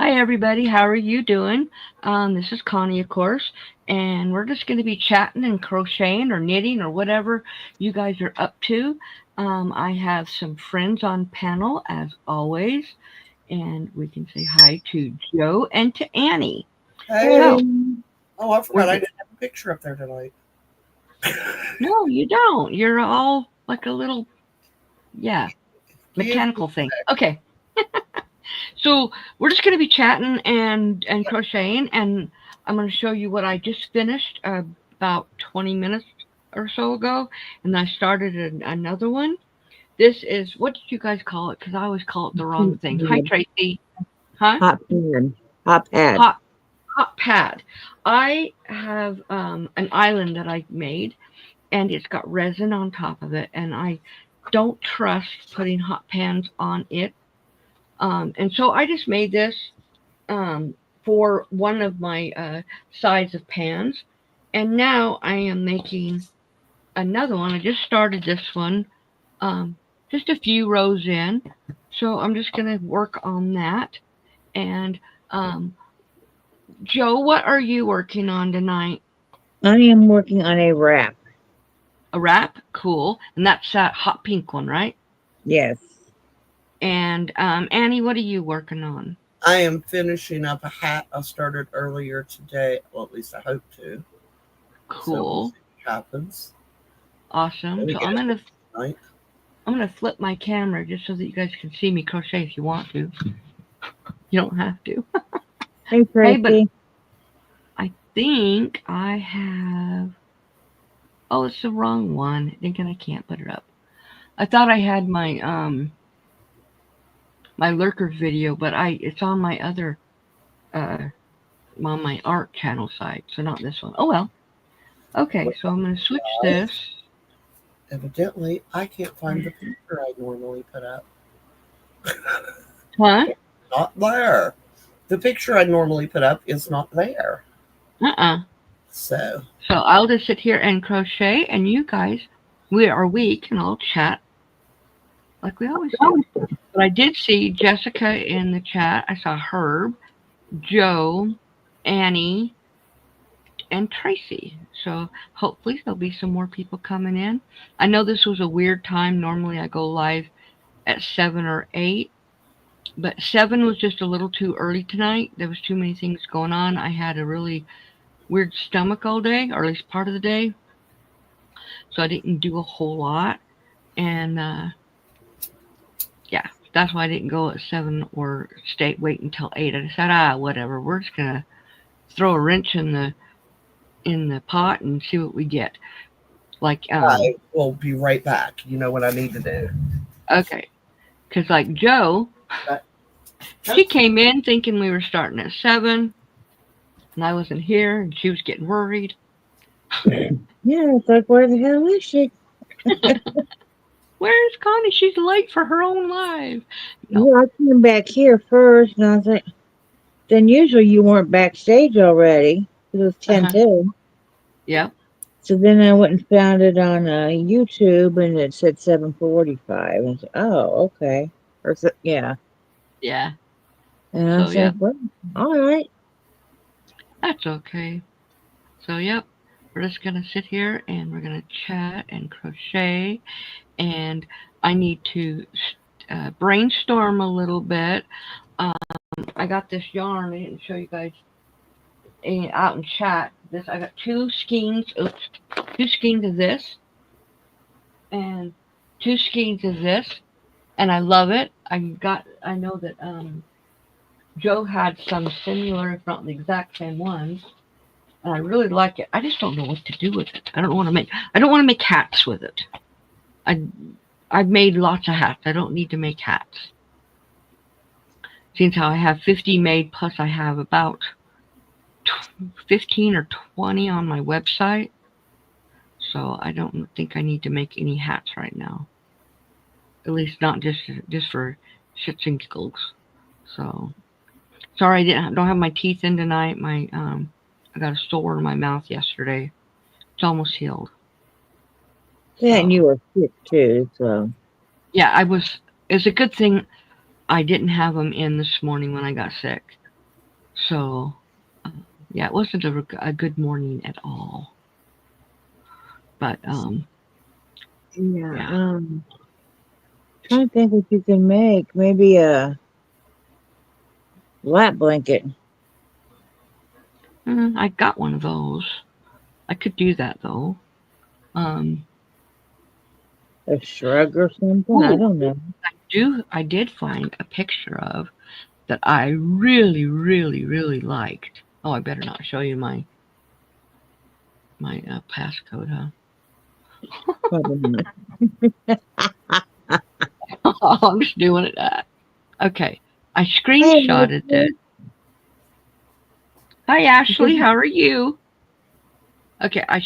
Hi, everybody. How are you doing? This is Connie, of course, and we're just going to be chatting and crocheting or knitting or whatever you guys are up to. I have some friends on panel, as always, and we can say hi to Joe and to Annie. Hey. So, Oh, I we're forgot I didn't have a picture up there tonight. no, you don't. You're all like a little, yeah, Being mechanical thing. Okay. So we're just going to be chatting and crocheting, and I'm going to show you what I just finished about 20 minutes or so ago, and I started another one. This is, what did you guys call it? Because I always call it the wrong thing. Hi, Tracy. Huh? Hot pad. Hot pad. Hot hot pad. I have an island that I made, and it's got resin on top of it, and I don't trust putting hot pans on it. And so I just made this um, for one of my sides of pans. And now I am making another one. I just started this one, um, just a few rows in. So I'm just going to work on that. And um, Joe, what are you working on tonight? I am working on a wrap. A wrap? Cool. And that's that hot pink one, right? Yes. And Annie, what are you working on? I am finishing up a hat I started earlier today. Well, at least I hope to. So we'll Cool. see what happens. Awesome. So Tonight. I'm gonna flip my camera just so that you guys can see me crochet if you want to. You don't have to. Hey, Hey, but Tracy. I think I have. Oh, it's the wrong one. Thinking I can't put it up. I thought I had my lurkers video, but it's on my other on my art channel site, so not this one. Oh well. Okay, so I'm gonna switch this. Evidently, I can't find the picture I normally put up. Huh? Not there. The picture I normally put up is not there. So So I'll just sit here and crochet, and you guys, we can all chat like we always do. But I did see Jessica in the chat. I saw Herb, Joe, Annie, and Tracy. So hopefully there'll be some more people coming in. I know this was a weird time. Normally I go live at 7 or 8, but 7 was just a little too early tonight. There was too many things going on. I had a really weird stomach all day, or at least part of the day. So I didn't do a whole lot. And yeah, that's why I didn't go at 7 or wait until 8. I said, whatever. We're just gonna throw a wrench in the pot and see what we get. Like I will be right back. You know what I need to do. Okay, because like Joe, she came in thinking we were starting at 7, and I wasn't here, and she was getting worried. Yeah, it's like, where the hell is she? Where's Connie? She's late for her own live. No. Yeah, I came back here first, and I was like, then usually you weren't backstage already. It was 10 2. Yep. So then I went and found it on YouTube, and it said 7:45. I said, oh, okay. Or yeah. Yeah. And I was like, well, all right. That's okay. So, yep. We're just going to sit here and we're going to chat and crochet. And I need to brainstorm a little bit. I got this yarn. I didn't show you guys out in chat. I got two skeins of this, and two skeins of this, and I love it. I know that Joe had some similar, if not the exact same ones, and I really like it. I just don't know what to do with it. I don't want to make hats with it. I've made lots of hats. I don't need to make hats. Since how I have 50 made, plus I have about 15 or 20 on my website. So I don't think I need to make any hats right now. At least not just for shits and giggles. So sorry I don't have my teeth in tonight. I got a sore in my mouth yesterday. It's almost healed. Yeah, and you were sick too, so. Yeah, I was. It's a good thing I didn't have them in this morning when I got sick. So, yeah, it wasn't a good morning at all. But Yeah. yeah. Trying to think what you can make. Maybe a lap blanket. I got one of those. I could do that though. Um, A shrug or something. I ooh, don't know. I did find a picture of that I really, really, really liked. Oh, I better not show you my passcode, huh? Probably not. I'm just doing it. Okay, I Hey, screenshotted this. Hi, Ashley. How are you? Okay, I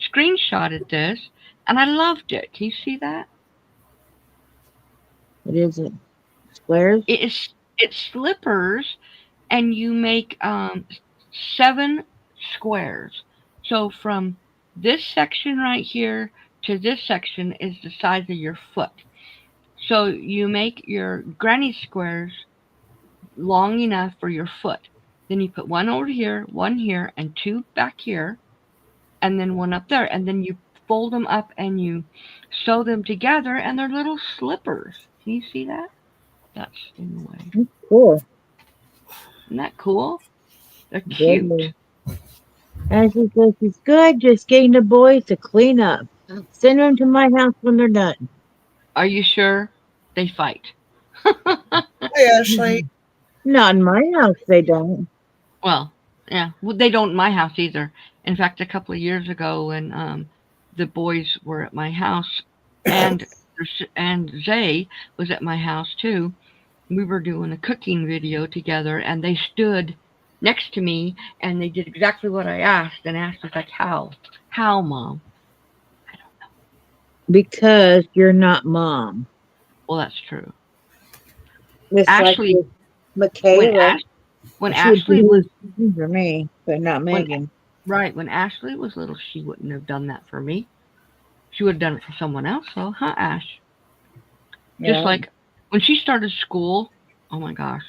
screenshotted this, and I loved it. Can you see that? what is it? Squares? It's slippers, and you make 7 squares. So from this section right here to this section is the size of your foot. So you make your granny squares long enough for your foot. Then you put one over here, and 2 back here, and then 1 up there. And then you fold them up and you sew them together, and they're little slippers. Can you see that? That's in the way. Cool. Isn't that cool? They're cute. Deadly. Ashley says she's good, just getting the boys to clean up. Send them to my house when they're done. Are you sure? They fight. Hey, Ashley. Not in my house, they don't. Well, yeah. Well, they don't in my house either. In fact, a couple of years ago, when the boys were at my house, and Zay was at my house too, we were doing a cooking video together, and they stood next to me, and they did exactly what I asked. And asked was like, "How, Mom?" I don't know. Because you're not mom. Well, that's true. It's Ashley, like Michaela. when She'd Ashley was be for me, but not when Megan. right when Ashley was little, she wouldn't have done that for me. She would have done it for someone else, though, huh, Ash? Just Yeah. like when she started school, oh my gosh.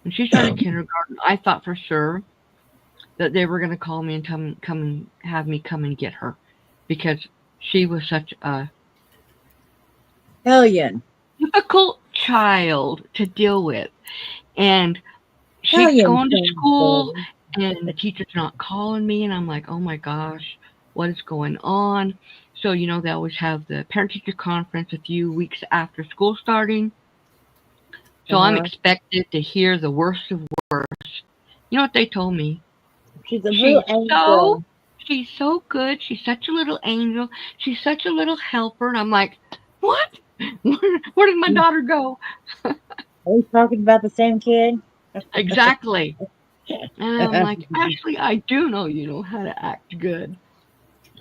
When she started kindergarten, I thought for sure that they were going to call me and come and have me come and get her because she was such a Hellion. difficult child to deal with. And she's Hellion. going to school and the teacher's not calling me, and I'm like, oh my gosh, what is going on? So, they always have the parent teacher conference a few weeks after school starting. So I'm expected to hear the worst of worst. You know what they told me? She's a little angel. She's so good. She's such a little angel. She's such a little helper. And I'm like, what? Where did my daughter go? Are we talking about the same kid? Exactly. And I'm like, actually, I do know you know how to act good.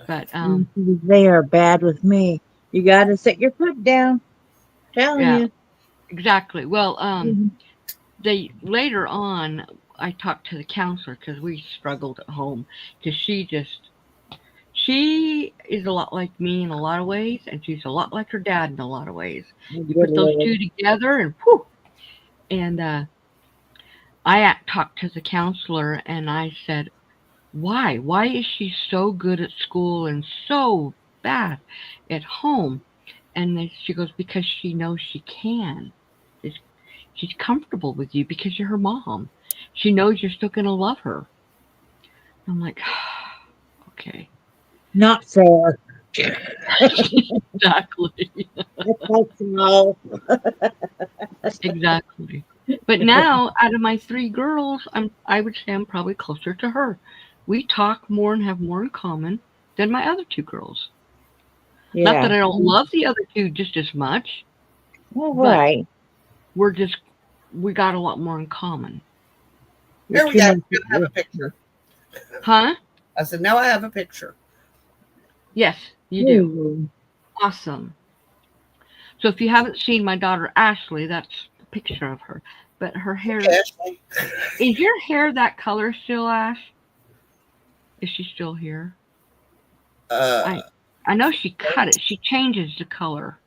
But they are bad with me. You got to set your foot down. Telling yeah, you. exactly. Well, they later on, I talked to the counselor because we struggled at home because she is a lot like me in a lot of ways, and she's a lot like her dad in a lot of ways. You put those two together, and whew. And I talked to the counselor, and I said, "Why? Why is she so good at school and so bad at home?" And she goes, "Because she knows she can. She's comfortable with you because you're her mom. She knows you're still going to love her." I'm like, okay. Not fair. Exactly. Exactly. But now, out of my 3 girls, I would say I'm probably closer to her. We talk more and have more in common than my other 2 girls. Yeah. Not that I don't love the other 2 just as much. All right. We got a lot more in common. There we go. I have a picture. Huh? I said, now I have a picture. Yes, you do. Awesome. So if you haven't seen my daughter Ashley, that's a picture of her. But her hair is your hair that color still, Ash? Is she still here? I know she cut it. She changes the color.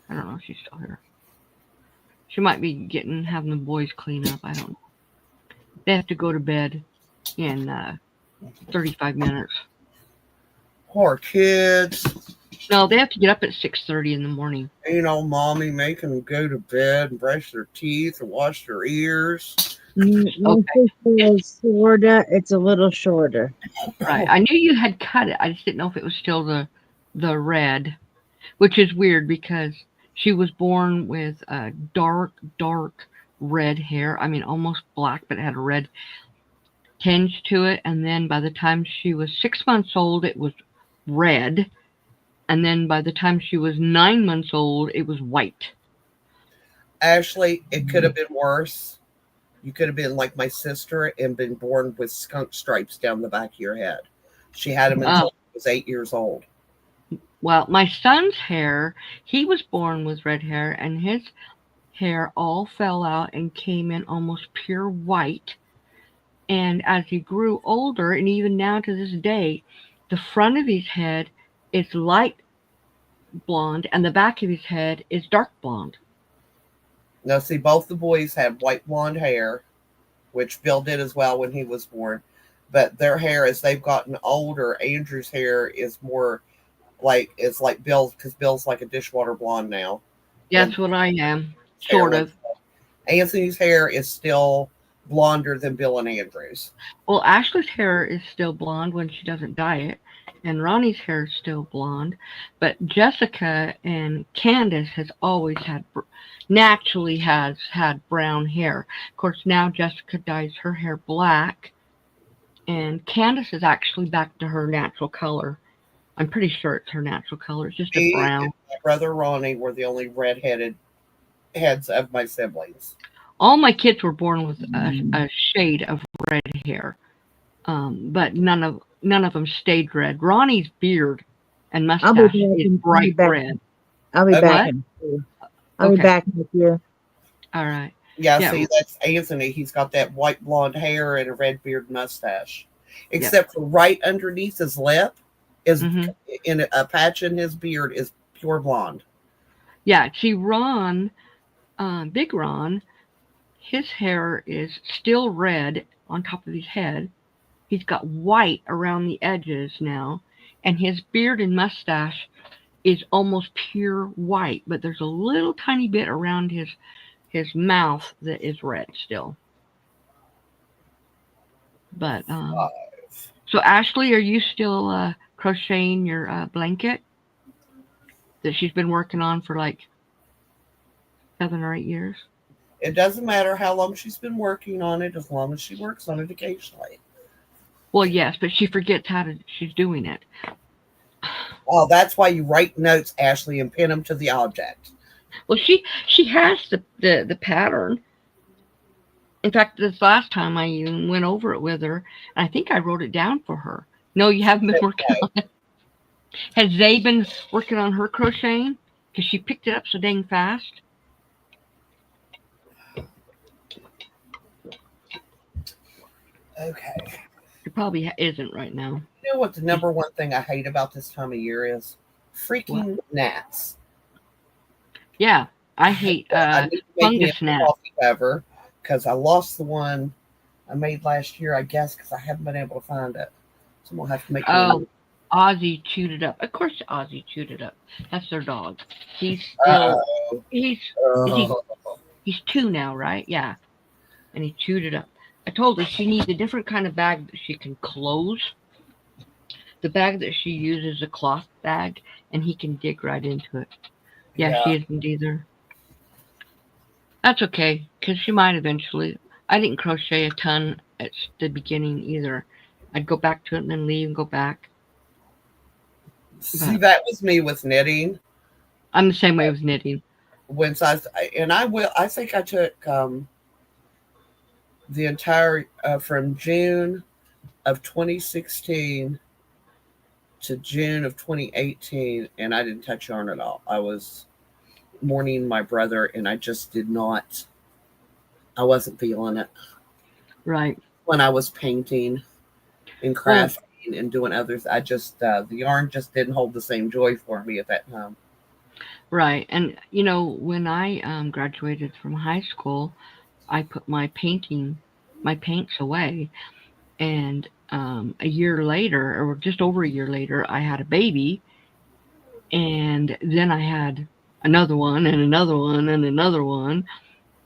I don't know if she's still here. She might be having the boys clean up. I don't know. they have to go to bed in 35 minutes. Poor kids. No, they have to get up at 6:30 in the morning. You know, mommy making them go to bed and brush their teeth and wash their ears. My Okay. sister is Florida. It's a little shorter. Right. I knew you had cut it. I just didn't know if it was still the red, which is weird because she was born with dark red hair. I mean, almost black, but it had a red tinge to it. And then by the time she was 6 months old, it was red. And then by the time she was 9 months old, it was white. Actually, it could have been worse. You could have been like my sister and been born with skunk stripes down the back of your head. She had them until she was 8 years old. Well, my son's hair, he was born with red hair, and his hair all fell out and came in almost pure white. And as he grew older, and even now to this day, the front of his head is light blonde, and the back of his head is dark blonde. Now, see, both the boys had white blonde hair, which Bill did as well when he was born. But their hair, as they've gotten older, Andrew's hair is more like Bill's, because Bill's like a dishwater blonde now. That's what I am, sort of. Anthony's hair is still blonder than Bill and Andrew's. Well, Ashley's hair is still blonde when she doesn't dye it, and Ronnie's hair is still blonde. But Jessica and Candace has always had, naturally has had brown hair. Of course, now Jessica dyes her hair black, and Candace is actually back to her natural color. I'm pretty sure it's her natural color. It's just a brown. And my brother Ronnie were the only redheaded heads of my siblings. All my kids were born with a shade of red hair, but none of them stayed red. Ronnie's beard and mustache is bright red. I'll be back. I'll be back with you. All right. Yeah, see, that's Anthony. He's got that white blonde hair and a red beard mustache. Except for right underneath his lip is in a patch in his beard is pure blonde. Yeah, see, Ron, Big Ron, his hair is still red on top of his head. He's got white around the edges now, and his beard and mustache is almost pure white, but there's a little tiny bit around his mouth that is red still. But so Ashley, are you still crocheting your blanket that she's been working on for like 7 or 8 years? It doesn't matter how long she's been working on it, as long as she works on it occasionally. Well, yes, but she forgets she's doing it. Well, that's why you write notes, Ashley, and pin them to the object. Well, she has the pattern. In fact, this last time I even went over it with her, and I think I wrote it down for her. No, you haven't been working on it. Has Zay been working on her crocheting? Because she picked it up so dang fast. Okay. It probably isn't right now. You know what the number one thing I hate about this time of year is? Freaking gnats. Yeah, I hate fungus gnats. Ever, because I lost the one I made last year, I guess, because I haven't been able to find it. So I'm going to have to make Ozzy chewed it up. Of course Ozzy chewed it up. That's their dog. He's still he's 2 now, right? Yeah. And he chewed it up. I told her she needs a different kind of bag that she can close. The bag that she uses is a cloth bag, and he can dig right into it. Yeah. She isn't either. That's okay, because she might eventually. I didn't crochet a ton at the beginning either. I'd go back to it and then leave and go back. See, that was me with knitting. I'm the same way with knitting. I think I took the entire from June of 2016 to June of 2018, and I didn't touch yarn at all. I was mourning my brother, and I just did not. I wasn't feeling it. Right. When I was painting and crafting and doing others, I just the yarn just didn't hold the same joy for me at that time. Right. And when I graduated from high school, I put my painting my paints away. And a year later, or just over a year later, I had a baby, and then I had another one and another one and another one,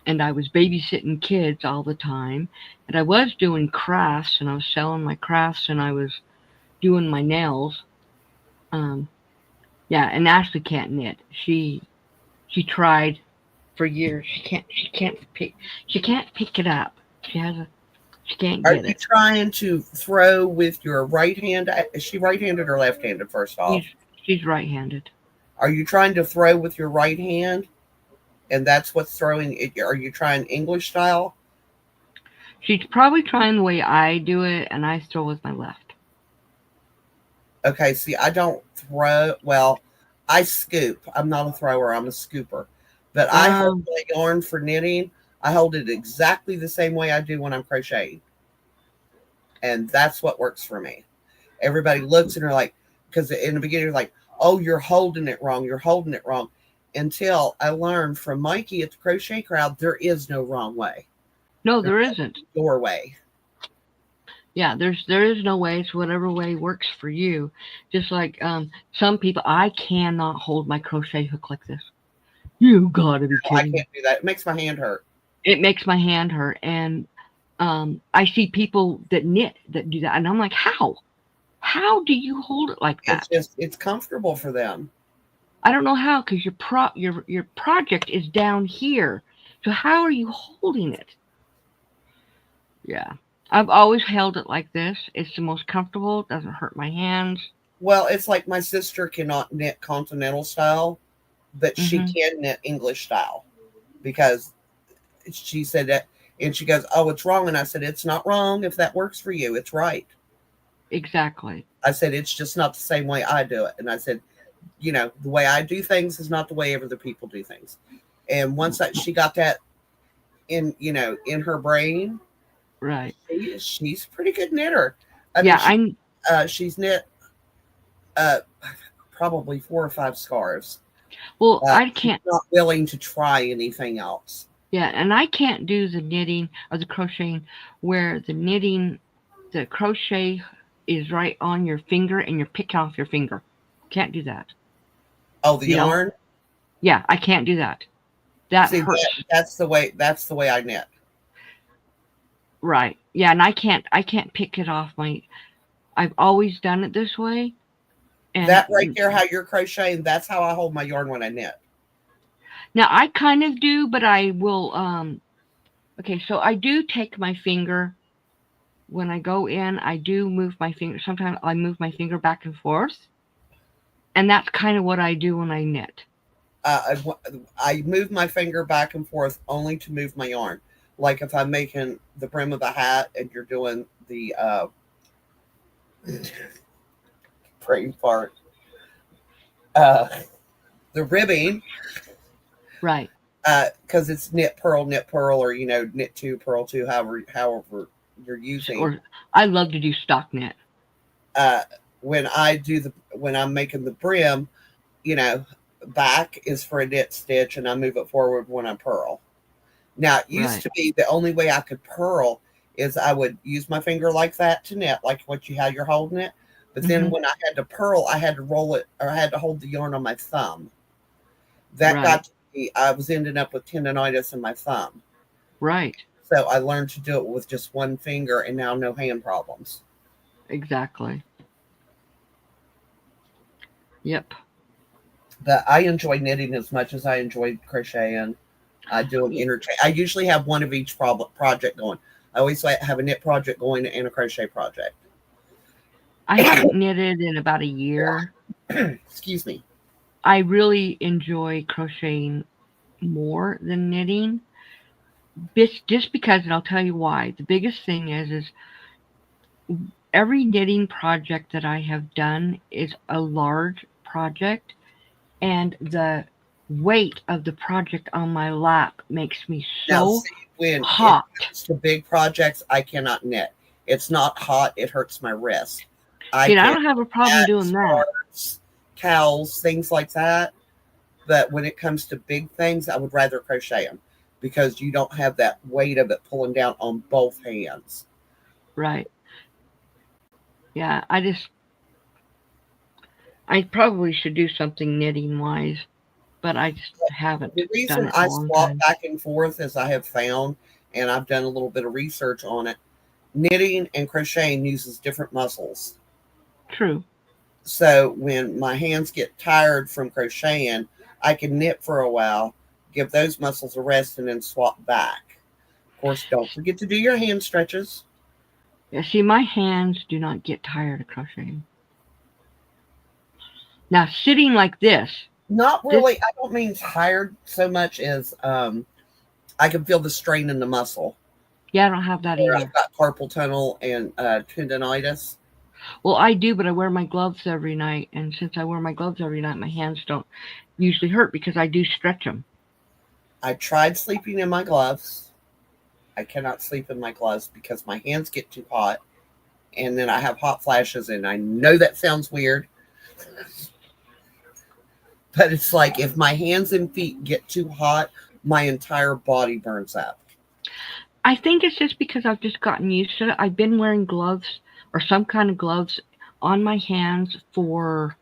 and I was babysitting kids all the time, and I was doing crafts, and I was selling my crafts, and I was doing my nails. Um, yeah, and Ashley can't knit. She tried for years. She can't pick it up. She can't Are get you it. trying to throw with your right hand? Is she right-handed or left-handed, first off? She's she's right-handed. Are you trying to throw with your right hand? And that's what's throwing it. Are you trying English style? She's probably trying the way I do it, and I throw with my left. Okay, see, I don't throw. Well, I scoop. I'm not a thrower, I'm a scooper. But I hold my yarn for knitting. I hold it exactly the same way I do when I'm crocheting. And that's what works for me. Everybody looks and they're like, because in the beginning, they're like, oh, you're holding it wrong. You're holding it wrong. Until I learned from Mikey at the Crochet Crowd, there is no wrong way. No, there isn't. Your way. Yeah, there is no way. It's whatever way works for you. Just like some people, I cannot hold my crochet hook like this. You gotta be I kidding! can't do that. It makes my hand hurt. It makes my hand hurt, and I see people that knit that do that, and I'm like, how? How do you hold it like that? It's comfortable for them. I don't know how, because your project is down here. So how are you holding it? Yeah. I've always held it like this. It's the most comfortable. It doesn't hurt my hands. Well, it's like my sister cannot knit continental style, but she can knit English style because she said that, and she goes, oh, it's wrong. And I said, it's not wrong. If that works for you, it's right. Exactly. I said, it's just not the same way I do it. And I said, the way I do things is not the way other people do things. And once she got that in her brain, right, she's a pretty good knitter. She's knit probably 4 or 5 scarves. Well, I can't. She's not willing to try anything else. Yeah, and I can't do the knitting or the crocheting where the crochet is right on your finger and you're picking off your finger. Can't do that. Oh, the yarn? Yeah, I can't do that. That hurts. That's the way I knit. Right. Yeah, and I can't pick it off I've always done it this way. And that right there, how you're crocheting, that's how I hold my yarn when I knit. Now I kind of do, but I will okay, so I do take my finger when I go in, I do move my finger. Sometimes I move my finger back and forth. And that's kind of what I do when I knit. I move my finger back and forth only to move my yarn. Like if I'm making the brim of a hat and you're doing the brain fart, the ribbing, right? Because it's knit purl, or knit 2, purl 2, however you're using. Or I love to do stock knit. When I'm making the brim, back is for a knit stitch, and I move it forward when I purl. Now, it used to be the only way I could purl is I would use my finger like that to knit, like how you're holding it. But then when I had to purl, I had to roll it, or I had to hold the yarn on my thumb. That got to be, I was ending up with tendonitis in my thumb. Right. So I learned to do it with just one finger, and now no hand problems. Exactly. Yep. But I enjoy knitting as much as I enjoy crocheting. I do an interchange. I usually have one of each project going. I always have a knit project going and a crochet project. I haven't knitted in about a year. Excuse me. I really enjoy crocheting more than knitting. Just because, and I'll tell you why. The biggest thing is every knitting project that I have done is a large project, and the weight of the project on my lap makes me so hot. It's the big projects, I cannot knit. It's not hot, it hurts my wrist. I don't have a problem doing that. Cows, things like that. But when it comes to big things, I would rather crochet them. because you don't have that weight of it pulling down on both hands. Right. Yeah, I probably should do something knitting wise, but I just haven't The done reason it in I a long swap time. back and forth, as I have found, and I've done a little bit of research on it, knitting and crocheting uses different muscles. True. So when my hands get tired from crocheting, I can knit for a while, give those muscles a rest, and then swap back. Of course, don't forget to do your hand stretches. Yeah, see, my hands do not get tired of crocheting. Now, sitting like this, Not really. I don't mean tired so much as I can feel the strain in the muscle. yeah, I don't have that Where either. I've got carpal tunnel and tendonitis. Well, I do, but I wear my gloves every night, and since I wear my gloves every night, my hands don't usually hurt because I do stretch them. I tried sleeping in my gloves. I cannot sleep in my gloves because my hands get too hot, and then I have hot flashes. And I know that sounds weird, but it's like if my hands and feet get too hot, my entire body burns up. I think it's just because I've just gotten used to it. I've been wearing gloves or some kind of gloves on my hands for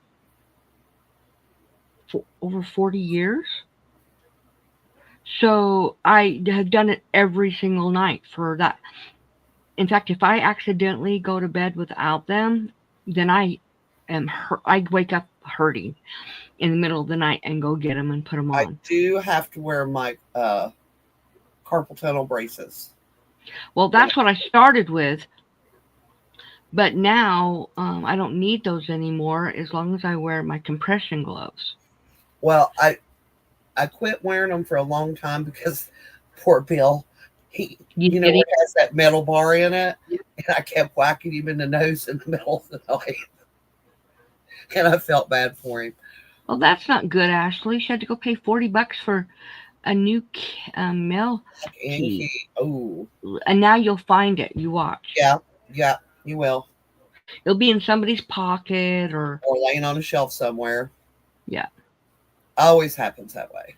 over 40 years. So I have done it every single night for that. In fact, if I accidentally go to bed without them, then I wake up hurting in the middle of the night and go get them and put them I on. do have to wear my carpal tunnel braces. Well, that's what I started with, but now I don't need those anymore as long as I wear my compression gloves. Well, I quit wearing them for a long time because poor Bill, he where it has that metal bar in it, and I kept whacking him in the nose in the middle of the night, and I felt bad for him. Well, that's not good, Ashley. She had to go pay $40 for a new mail key. Oh, and now you'll find it. You watch. Yeah, you will. It'll be in somebody's pocket or laying on a shelf somewhere. Yeah. Always happens that way.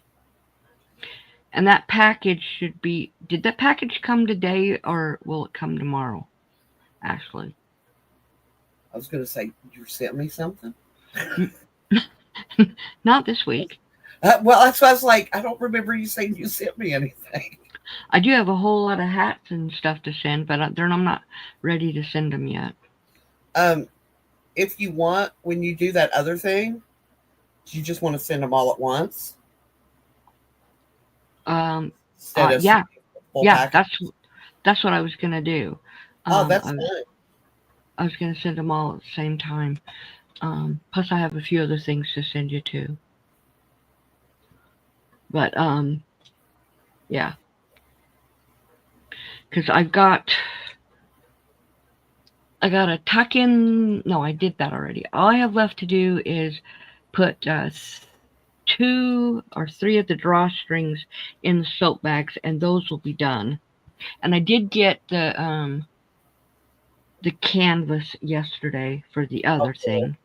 And that package should be. Did that package come today or will it come tomorrow, Ashley? I was going to say, you sent me something? Not this week. Well, that's why I was like, I don't remember you saying you sent me anything. I do have a whole lot of hats and stuff to send, but I'm not ready to send them yet. If you want, when you do that other thing, do you just want to send them all at once? Yeah, that's what I was gonna do. That's fine. I was gonna send them all at the same time. Plus, I have a few other things to send you too. But yeah, because I got a tuck in. No, I did that already. All I have left to do is put 2 or 3 of the drawstrings in the soap bags, and those will be done. And I did get the canvas yesterday for the other thing.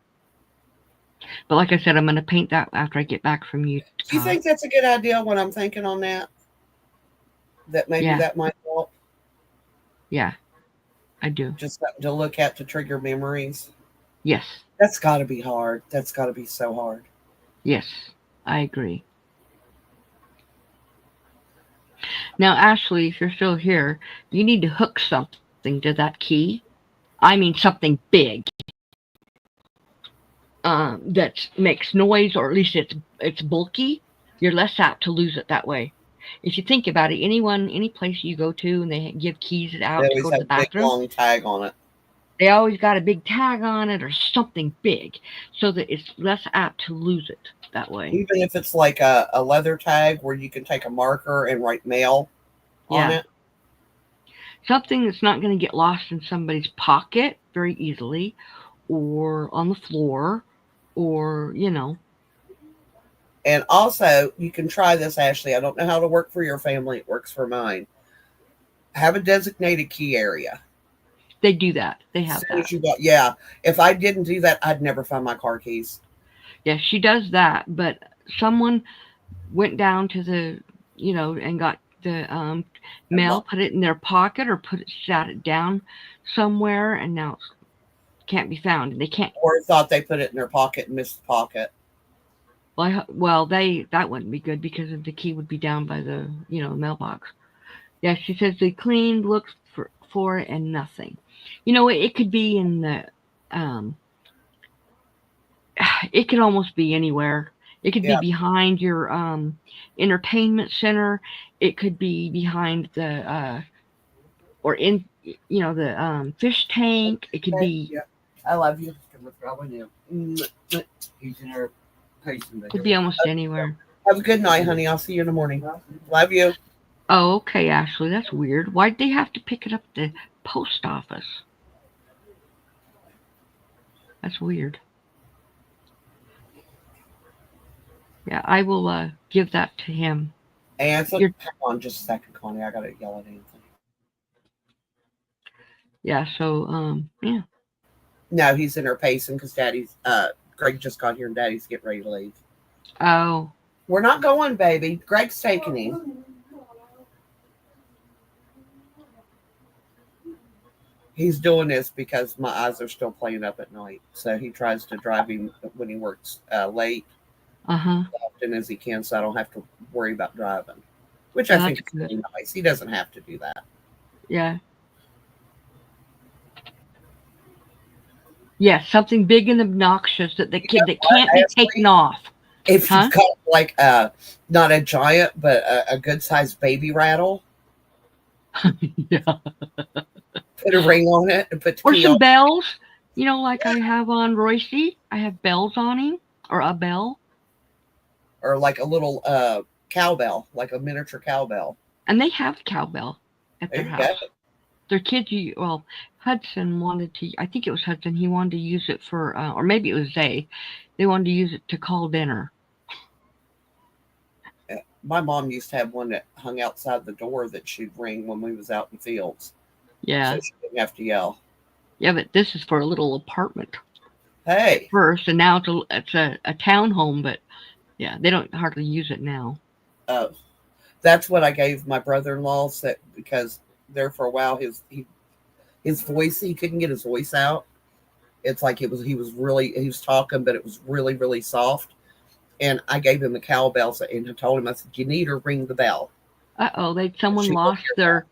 But like I said, I'm going to paint that after I get back from Utah. Do you think that's a good idea when I'm thinking on that? That maybe that might help? Yeah, I do. Just something to look at to trigger memories? Yes. That's got to be hard. That's got to be so hard. Yes, I agree. Now, Ashley, if you're still here, you need to hook something to that key. I mean something big. That makes noise, or at least it's bulky. You're less apt to lose it that way. If you think about it, any place you go to and they give keys out to go to the bathroom, big, long tag on it. They always got a big tag on it or something big, so that it's less apt to lose it that way. Even if it's like a leather tag where you can take a marker and write mail on it. Something that's not going to get lost in somebody's pocket very easily, or on the floor, or And also, you can try this, Ashley. I don't know how to work for your family. It works for mine. Have a designated key area. They do that. They have that. Yeah. If I didn't do that, I'd never find my car keys. Yeah, she does that. But someone went down to the, and got the mail, put it in their pocket, or sat it down somewhere, and now it can't be found. And they can't. Or thought they put it in their pocket and missed the pocket. Well, that wouldn't be good because the key would be down by the mailbox. Yeah, she says they cleaned, looked for it, and nothing. It could be in the. It could almost be anywhere. It could be behind your entertainment center. It could be behind the or in the fish tank. It could be. Yeah. I love you. He's in her pacing. Could be almost anywhere. Have a good night, honey. I'll see you in the morning. Love you. Oh, okay, Ashley. That's weird. Why'd they have to pick it up at the post office? That's weird. Yeah, I will give that to him. Anthony, hang on just a second, Connie. I gotta yell at Anthony. Yeah, so yeah. No, he's in her pacing because Daddy's Greg just got here and Daddy's getting ready to leave. Oh. We're not going, baby. Greg's taking him. He's doing this because my eyes are still playing up at night. So he tries to drive him when he works late as often as he can so I don't have to worry about driving. Which I think is really nice. He doesn't have to do that. Yeah. Yeah, something big and obnoxious that the kid that can't be taken off. If you've got like not a giant, but a good sized baby rattle. Yeah. Put a ring on it and put the or key some on. Bells. Like I have on Royce. I have bells on him. Or a bell. Or like a little cowbell, like a miniature cowbell. And they have cowbell at their house. Their kids, Hudson wanted to, I think it was Hudson, he wanted to use it for, or maybe it was they wanted to use it to call dinner. My mom used to have one that hung outside the door that she'd ring when we was out in the fields. Yeah. So she didn't have to yell. Yeah, but this is for a little apartment. Hey. First, and now it's a townhome, but yeah, they don't hardly use it now. That's what I gave my brother-in-law because there for a while his voice, he couldn't get his voice out. It's like he was talking, but it was really, really soft. And I gave him a cowbell and I told him, I said, you need to ring the bell. Someone lost the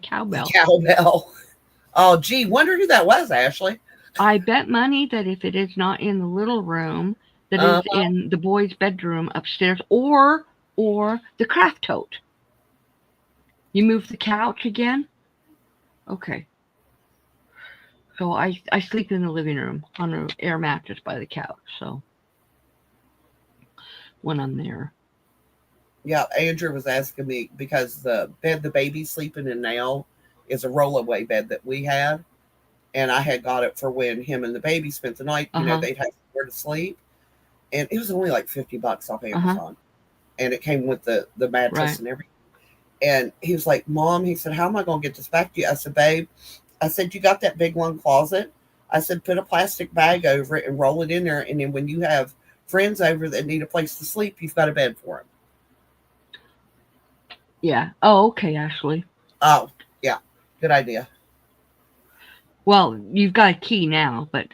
cowbell. The cowbell. Oh, gee, wonder who that was, Ashley. I bet money that if it is not in the little room, that is in the boys' bedroom upstairs, or the craft tote. You move the couch again? Okay. So I sleep in the living room on an air mattress by the couch, so when I'm there. Yeah, Andrew was asking me because the bed the baby's sleeping in now is a rollaway bed that we had. And I had got it for when him and the baby spent the night. They'd have somewhere to sleep. And it was only like $50 off Amazon. And it came with the mattress and everything. And he was like, Mom, he said, how am I going to get this back to you? I said, babe, you got that big long closet? I said, put a plastic bag over it and roll it in there. And then when you have friends over that need a place to sleep, you've got a bed for them. Yeah. Oh, okay, Ashley. Oh, yeah. Good idea. Well, you've got a key now, but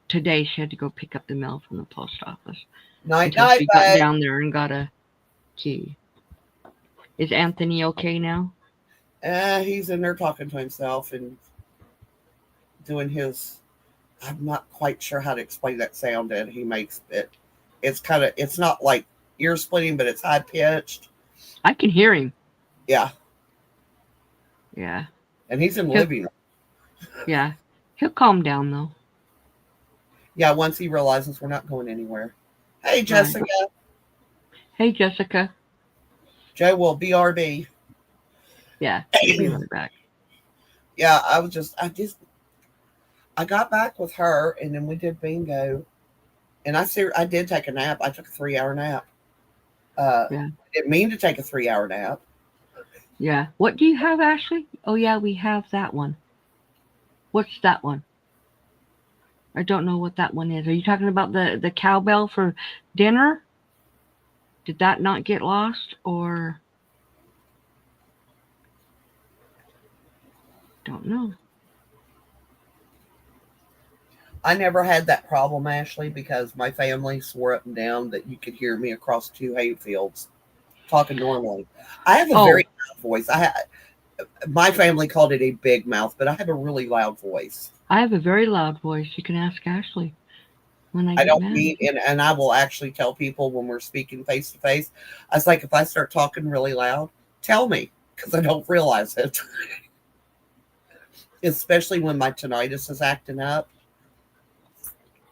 today she had to go pick up the mail from the post office. Night, she got down there and got a key. Is Anthony okay now? He's in there talking to himself and doing his. I'm not quite sure how to explain that sound that he makes. It's not like ear splitting, but it's high pitched. I can hear him. Yeah. Yeah. And he's in the living room. Yeah. He'll calm down though. Yeah, once he realizes we're not going anywhere. Hey, Jessica. Right. Hey, Jessica. Joe will BRB. Yeah. Back. Yeah, I got back with her and then we did bingo. And I did take a nap. I took a 3-hour nap. I didn't mean to take a 3-hour nap. Yeah. What do you have, Ashley? Oh, yeah, we have that one. What's that one? I don't know what that one is. Are you talking about the cowbell for dinner? Did that not get lost, or don't know? I never had that problem, Ashley, because my family swore up and down that you could hear me across 2 hay fields talking normally. I have a very loud voice. My family called it a big mouth, but I have a really loud voice. I have a very loud voice. You can ask Ashley when I I get don't mad. mean, and I will actually tell people when we're speaking face to face. I was like, if I start talking really loud, tell me, because I don't realize it. Especially when my tinnitus is acting up.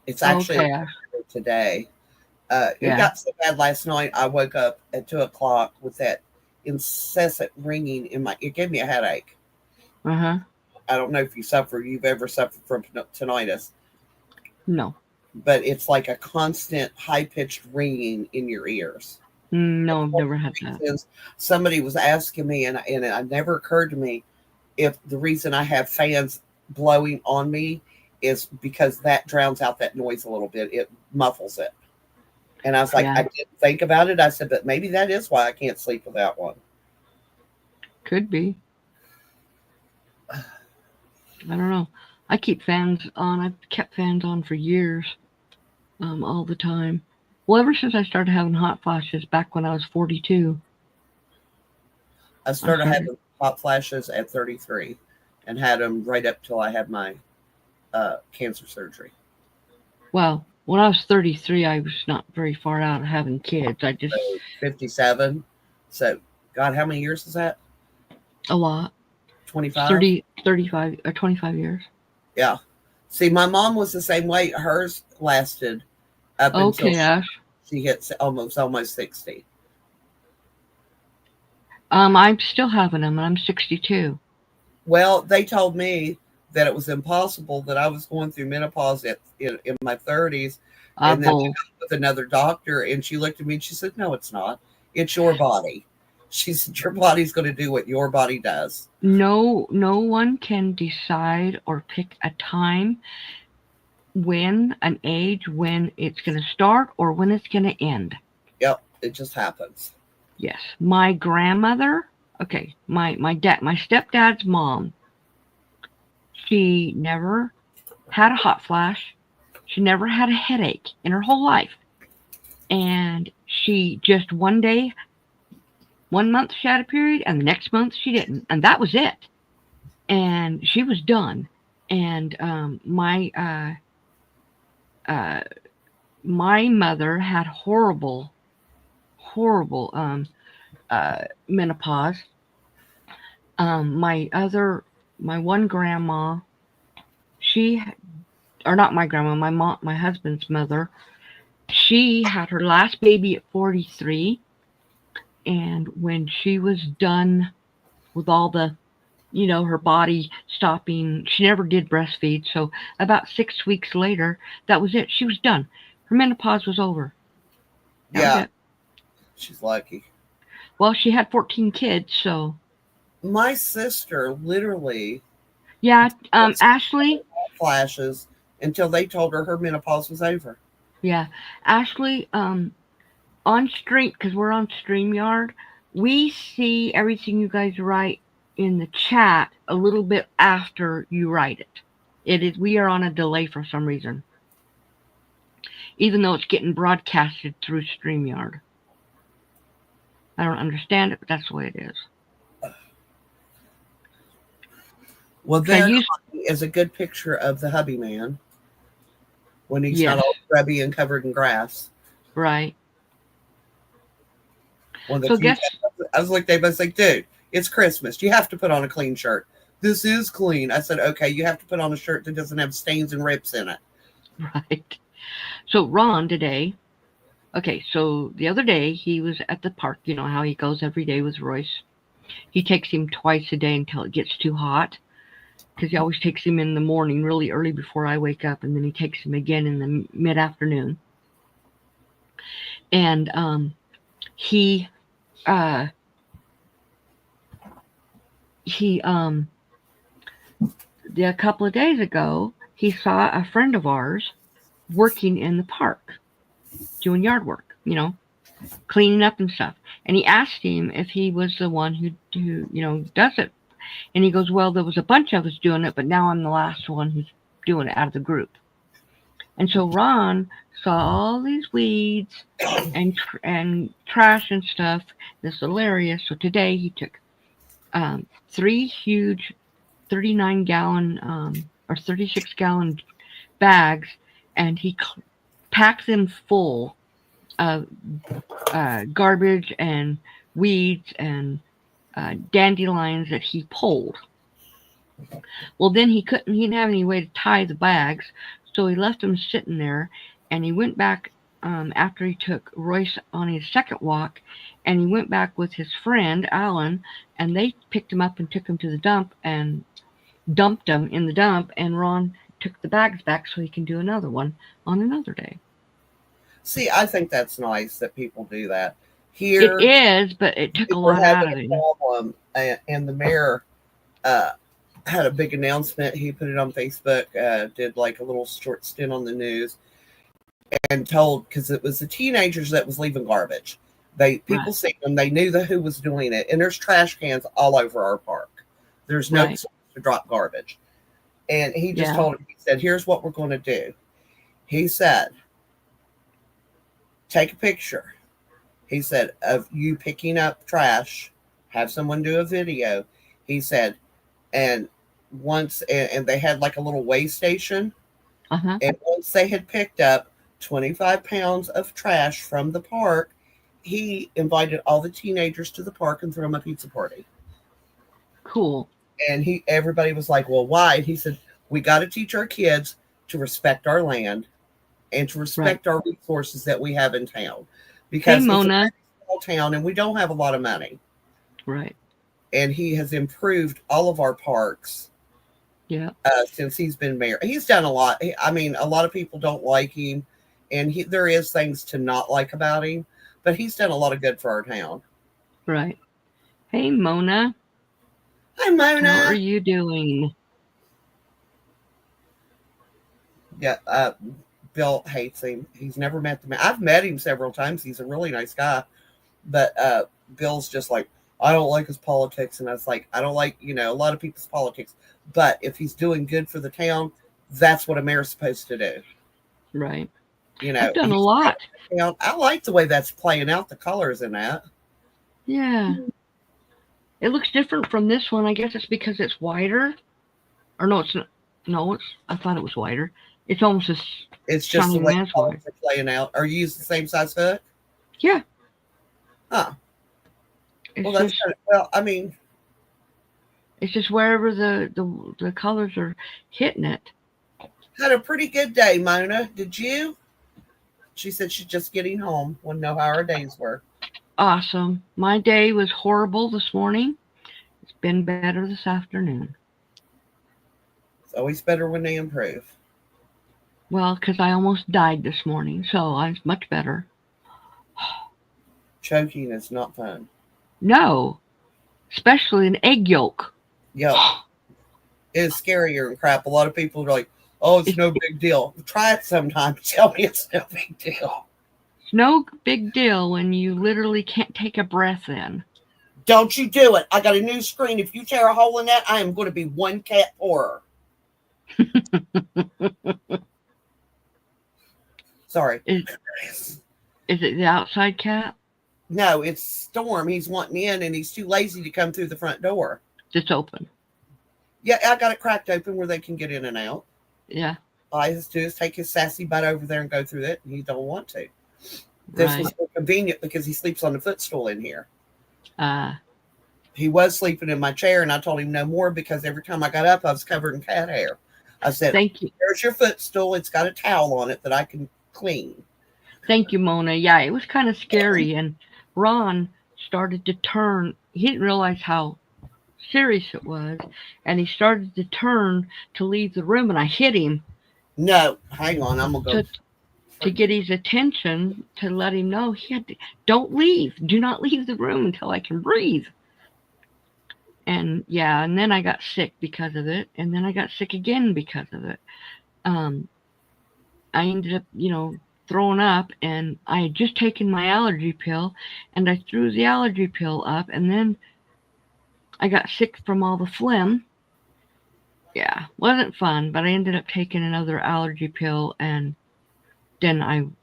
It's actually Okay. today. It Yeah. got so bad last night. I woke up at 2:00 with that incessant ringing in my. It gave me a headache. Uh-huh. I don't know if you've ever suffered from tinnitus, No. but it's like a constant high pitched ringing in your ears. No, I've never had that. Somebody was asking me, and it never occurred to me if the reason I have fans blowing on me is because that drowns out that noise a little bit. It muffles it. And I was like, Yeah. I didn't think about it. I said, but maybe that is why I can't sleep without one. Could be. I don't know. I keep fans on. I've kept fans on for years, all the time. Well, ever since I started having hot flashes back when I was 42. I started Okay. having hot flashes at 33 and had them right up till I had my cancer surgery. Well, when I was 33, I was not very far out of having kids. I just, So 57. So, God, how many years is that? a lot. 25? 30, 35, or 25 years. Yeah. See, my mom was the same way. Hers lasted up Okay, until Ash. she hit almost 60. I'm still having them, and I'm 62. Well, they told me that it was impossible, that I was going through menopause in my 30s. And then Bull. with another doctor, and she looked at me and she said, no, it's not. It's your body. She said, your body's going to do what your body does. No one can decide or pick a time, an age, when it's going to start or when it's going to end. Yep, it just happens. Yes. My grandmother, okay, my stepdad's mom, she never had a hot flash. She never had a headache in her whole life. And she just one month she had a period, and the next month she didn't. And that was it. And she was done. And my mother had horrible menopause. My one grandma, my husband's mother, she had her last baby at 43, and when she was done with all the, her body stopping, she never did breastfeed, so about 6 weeks later, that was it. She was done. Her menopause was over. That was Yeah, it. she's lucky. Well, she had 14 kids, so. My sister literally Yeah, Ashley. flashes until they told her menopause was over. Yeah, Ashley, on stream, because we're on StreamYard, we see everything you guys write in the chat a little bit after you write it. We are on a delay for some reason, even though it's getting broadcasted through StreamYard. I don't understand it, but that's the way it is. Well, there is a good picture of the hubby man when he's not all grubby and covered in grass. Right. Well, So I was like, they both like, dude, it's Christmas. You have to put on a clean shirt. This is clean. I said, okay, you have to put on a shirt that doesn't have stains and rips in it. Right. So Ron today, okay, so the other day he was at the park. You know how he goes every day with Royce. He takes him twice a day until it gets too hot, because he always takes him in the morning really early before I wake up, and then he takes him again in the mid-afternoon. And a couple of days ago, he saw a friend of ours working in the park, doing yard work, cleaning up and stuff. And he asked him if he was the one who does it. And he goes, well, there was a bunch of us doing it, but now I'm the last one who's doing it out of the group. And so Ron saw all these weeds and trash and stuff. This little area. So today he took 3 huge 39-gallon or 36-gallon bags, and he packed them full of garbage and weeds and dandelions that he pulled. Well, then he didn't have any way to tie the bags, so he left them sitting there, and he went back after he took Royce on his second walk, and he went back with his friend Alan, and they picked him up and took him to the dump and dumped them in the dump, and Ron took the bags back so he can do another one on another day. See, I think that's nice that people do that. Here, it is, but it took a lot out of it. Problem, and the mayor had a big announcement. He put it on Facebook, did like a little short stint on the news, and told, because it was the teenagers that was leaving garbage. People seen them, they knew who was doing it, and there's trash cans all over our park. There's no place to drop garbage. And he just told him, he said, here's what we're going to do. He said, take a picture. He said, of you picking up trash, have someone do a video. He said, and once, and they had like a little weigh station. And once they had picked up 25 pounds of trash from the park, he invited all the teenagers to the park and threw them a pizza party. Cool. And everybody was like, well, why? And he said, we got to teach our kids to respect our land and to respect our resources that we have in town. Because it's a small town and we don't have a lot of money. Right. And he has improved all of our parks. Yeah. Since he's been mayor. He's done a lot. I mean, a lot of people don't like him. And there is things to not like about him. But he's done a lot of good for our town. Right. Hey, Mona. Hi, Mona. How are you doing? Yeah, Bill hates him. He's never met the man. I've met him several times. He's a really nice guy. But Bill's just like, I don't like his politics. And I was like, I don't like, a lot of people's politics. But if he's doing good for the town, that's what a mayor's supposed to do. Right. I've done a lot. I like the way that's playing out, the colors in that. Yeah. It looks different from this one. I guess it's because it's wider. Or no, it's not. No, I thought it was wider. It's almost as it's just the way the colors are playing out. Are you using the same size hook? Yeah. Huh. Well, that's kind of, well, I mean, it's just wherever the colors are hitting it. Had a pretty good day, Mona. Did you? She said she's just getting home. Want to know how her days were. Awesome. My day was horrible this morning. It's been better this afternoon. It's always better when they improve. Well, because I almost died this morning, so I was much better. Choking is not fun. No. Especially an egg yolk. Yep. It is scarier than crap. A lot of people are like, oh, it's no big deal. Try it sometime. Tell me it's no big deal. It's no big deal when you literally can't take a breath in. Don't you do it. I got a new screen. If you tear a hole in that, I am going to be one cat poorer. Sorry. Is it the outside cat? No, it's Storm. He's wanting in, and he's too lazy to come through the front door. It's open. Yeah, I got it cracked open where they can get in and out. Yeah. All he has to do is take his sassy butt over there and go through it, and he don't want to. This was more convenient because he sleeps on the footstool in here. He was sleeping in my chair, and I told him no more because every time I got up, I was covered in cat hair. I said, thank you. There's your footstool. It's got a towel on it that I can clean. Thank you, Mona. Yeah, it was kind of scary, and Ron started to turn. He didn't realize how serious it was, and he started to turn to leave the room, and I hit him. No, hang on. I'm going to go. To get his attention, to let him know he had to, don't leave. Do not leave the room until I can breathe. And yeah, and then I got sick because of it. And then I got sick again because of it. I ended up, throwing up, and I had just taken my allergy pill, and I threw the allergy pill up, and then I got sick from all the phlegm. Yeah, wasn't fun, but I ended up taking another allergy pill, and then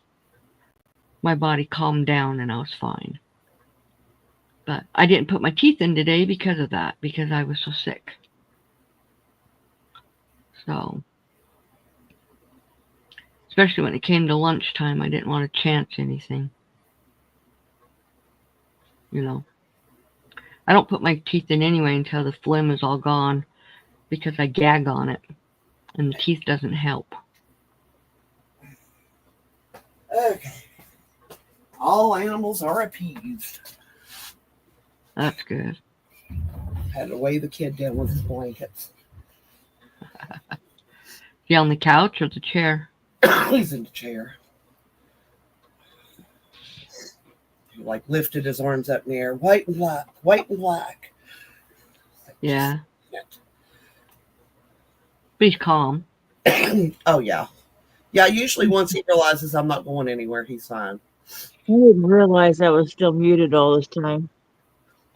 my body calmed down and I was fine. But I didn't put my teeth in today because of that, because I was so sick. So, especially when it came to lunchtime, I didn't want to chance anything. You know, I don't put my teeth in anyway until the phlegm is all gone, because I gag on it, and the teeth doesn't help. Okay. All animals are appeased. That's good. Had to weigh the kid down with his blankets. He on the couch or the chair? He's in the chair. He like lifted his arms up in the air. White and black, white and black. Yeah. But he's calm. Oh, yeah. Yeah, usually once he realizes I'm not going anywhere, he's fine. I didn't realize I was still muted all this time.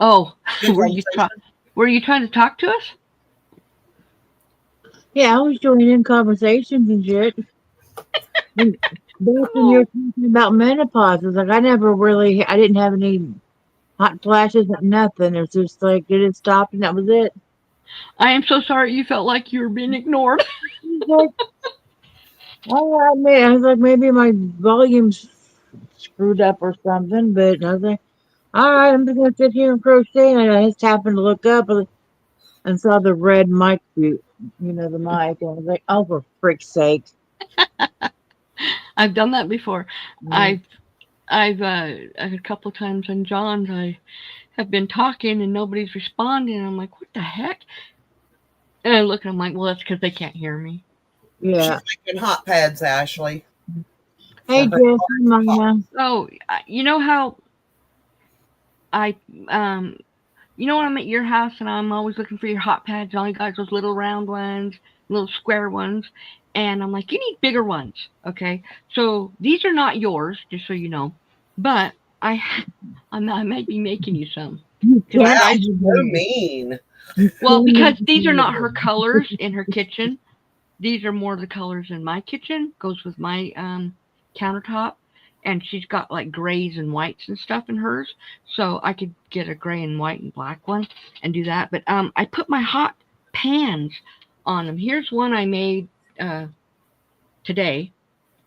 Oh, Good were you trying to talk to us? Yeah, I was joining conversations and shit. And back when you were talking about menopause, it's like I didn't have any hot flashes, nothing. It was just like it had stopped and that was it. I am so sorry you felt like you were being ignored. Like, I was like, maybe my volume's screwed up or something, but I was like, all right, I'm just gonna sit here and crochet. And I just happened to look up and saw the red mic, the mic, and I was like, oh, for frick's sake! I've done that before. Mm. I've a couple of times on John's, I have been talking and nobody's responding. I'm like, what the heck? And I look and I'm like, well, that's because they can't hear me. Yeah. She's making hot pads, Ashley. Hey, Jess, Maya. Oh, you know how when I'm at your house and I'm always looking for your hot pads, all you got those little round ones, little square ones, and I'm like, you need bigger ones, okay? So these are not yours, just so you know, but I might be making you some. Wow, so mean. Well, because these are not her colors in her kitchen. These are more the colors in my kitchen. Goes with my countertop. And she's got like grays and whites and stuff in hers. So I could get a gray and white and black one and do that. But I put my hot pans on them. Here's one I made today.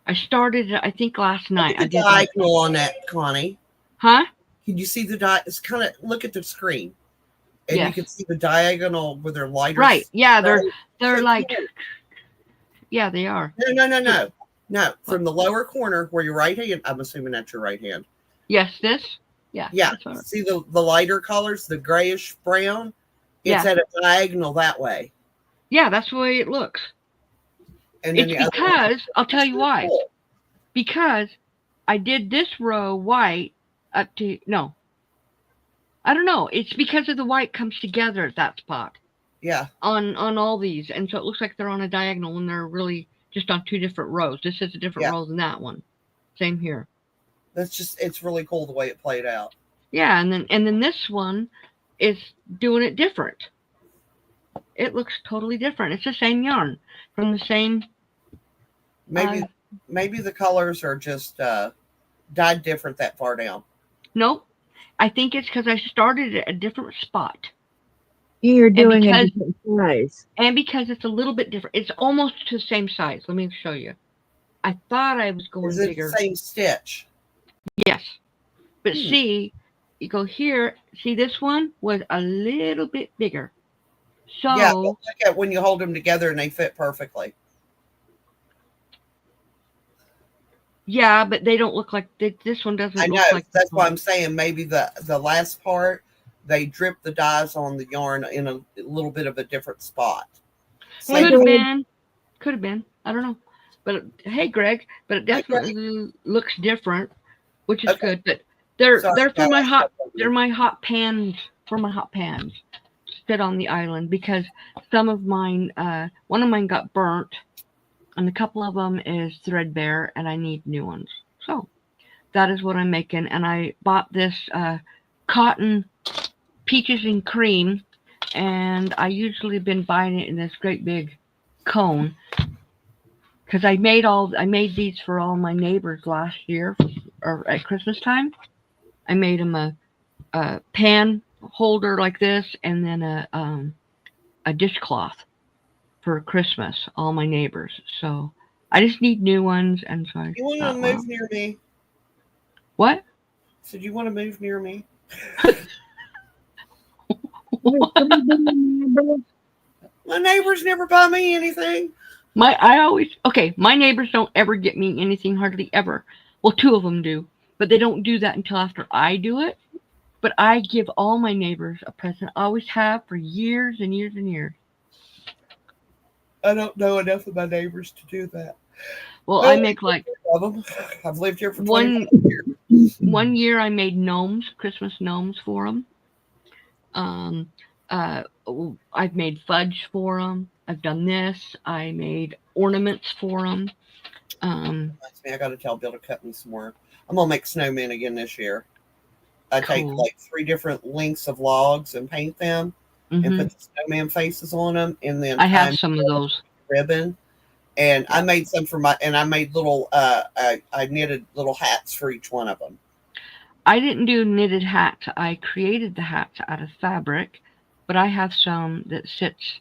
I started it, I think, last night. Look at the diagonal on that, Connie. Huh? Can you see it's kind of, look at the screen. And Yes. you can see the diagonal where they're lighter. Right. Yeah, they're so like, cute. Yeah, they are. No. From the lower corner where your right hand, I'm assuming that's your right hand. Yes, this? Yeah. Yeah. That's all right. See the lighter colors, the grayish brown? It's Yeah. at a diagonal that way. Yeah, that's the way it looks. And then It's because, I'll tell you why. Cool. Because I did this row white up to, no. I don't know. It's because of the white comes together at that spot. Yeah. On all these. And so it looks like they're on a diagonal when they're really just on two different rows. This is a different row than that one. Same here. It's really cool the way it played out. Yeah, and then this one is doing it different. It looks totally different. It's the same yarn from the same. Maybe the colors are just dyed different that far down. Nope. I think it's because I started at a different spot. You're doing a different size. And because it's a little bit different. It's almost to the same size. Let me show you. I thought I was going Is it bigger. the same stitch? Yes. But see, you go here. See, this one was a little bit bigger. So yeah, but look at when you hold them together and they fit perfectly. Yeah, but they don't look like this one doesn't. I know. Look like That's why I'm saying maybe the last part they dripped the dyes on the yarn in a little bit of a different spot. Could have been. I don't know. But hey, Greg, but it definitely looks different, which is good. But they're for my hot pans sit on the island because some of mine, one of mine got burnt and a couple of them is threadbare, and I need new ones. So that is what I'm making. And I bought this cotton peaches and cream, and I usually been buying it in this great big cone because I made these for all my neighbors last year or at Christmas time. I made them a pan holder like this, and then a dishcloth for Christmas, all my neighbors. So I just need new ones, and so I You want to thought, move well, near me? what? So do you want to move near me? My neighbors never buy me anything. My neighbors don't ever get me anything, hardly ever. Well, two of them do, but they don't do that until after I do it. But I give all my neighbors a present. I always have for years and years and years. I don't know enough of my neighbors to do that. Well, No, I make like of them. I've lived here for one 25 years. one year I made gnomes, Christmas gnomes for them. Uh, I've made fudge for them. I've done this. I made ornaments for them. Reminds me, I got to tell Bill to cut me some more. I'm gonna make snowmen again this year. I take Cool. like 3 different lengths of logs and paint them and Hmm. put the snowman faces on them, and then I have tie some of those. ribbon. And I Yeah. made some for I made little I knitted little hats for each one of them. I didn't do knitted hats. I created the hats out of fabric, but I have some that sits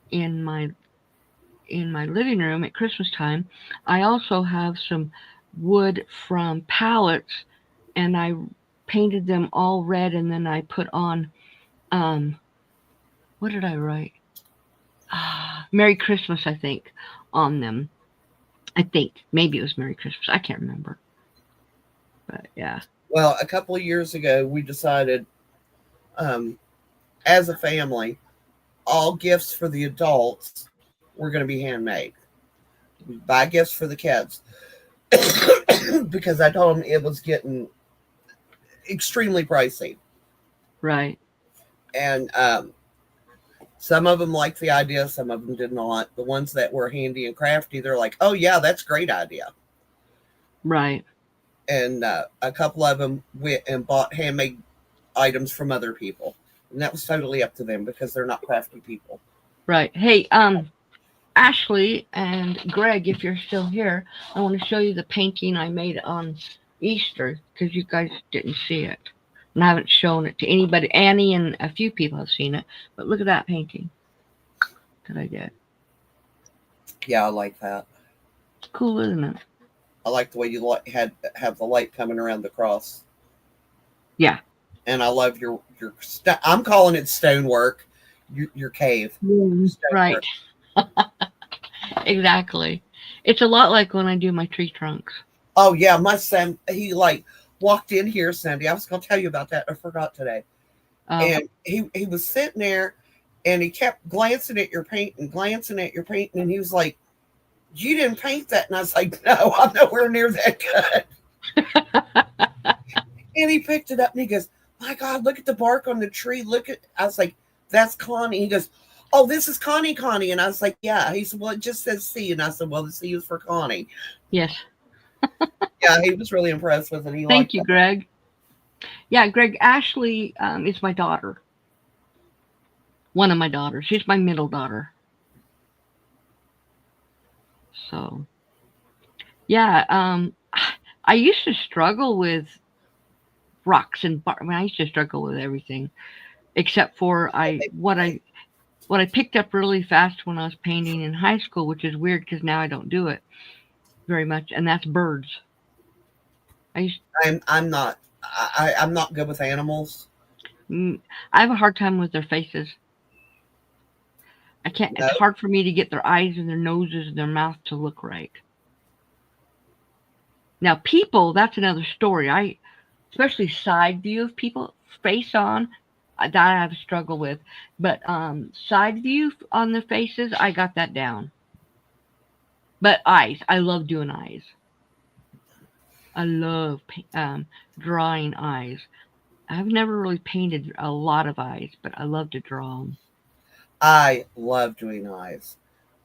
in my living room at Christmas time. I also have some wood from pallets, and I painted them all red, and then I put on what did I write? Merry Christmas, I think, on them. I think maybe it was Merry Christmas. I can't remember, but yeah. Well, a couple of years ago, we decided, as a family, all gifts for the adults were going to be handmade. We buy gifts for the kids because I told them it was getting extremely pricey, Right. and some of them liked the idea, some of them did not. The ones that were handy and crafty, they're like, "Oh yeah, that's a great idea." Right. And a couple of them went and bought handmade items from other people, and that was totally up to them because they're not crafty people. Right. Hey, Ashley and Greg, if you're still here, I want to show you the painting I made on Easter because you guys didn't see it. And I haven't shown it to anybody. Annie and a few people have seen it. But look at that painting that I did. Yeah, I like that. Cool, isn't it? I like the way you have the light coming around the cross. Yeah. And I love your I'm calling it stonework. Your cave. Right. Exactly. It's a lot like when I do my tree trunks. Oh yeah, my son, he like walked in here Sunday. I was going to tell you about that. I forgot today. And he was sitting there, and he kept glancing at your paint and glancing at your paint, and he was like, "You didn't paint that?" And I was like, "No, I'm nowhere near that good." And he picked it up, and he goes, "My God, look at the bark on the tree. Look at." I was like, "That's Connie." He goes, "Oh, this is Connie." And I was like, "Yeah." He said, "Well, it just says C." And I said, "Well, the C is for Connie." Yes. Yeah, he was really impressed with it. He Thank liked you, it. Greg. Yeah, Greg, Ashley is my daughter. One of my daughters. She's my middle daughter. So, yeah, I used to struggle with rocks and I used to struggle with everything except for what I picked up really fast when I was painting in high school, which is weird because now I don't do it very much, and that's birds. I'm not I'm not good with animals. I have a hard time with their faces. I can't. No. It's hard for me to get their eyes and their noses and their mouth to look right. Now, people, that's another story. Especially side view of people, face on, that I have a struggle with. But side view on the faces, I got that down. But eyes, I love doing eyes. I love drawing eyes. I've never really painted a lot of eyes, but I love to draw them. I love doing eyes.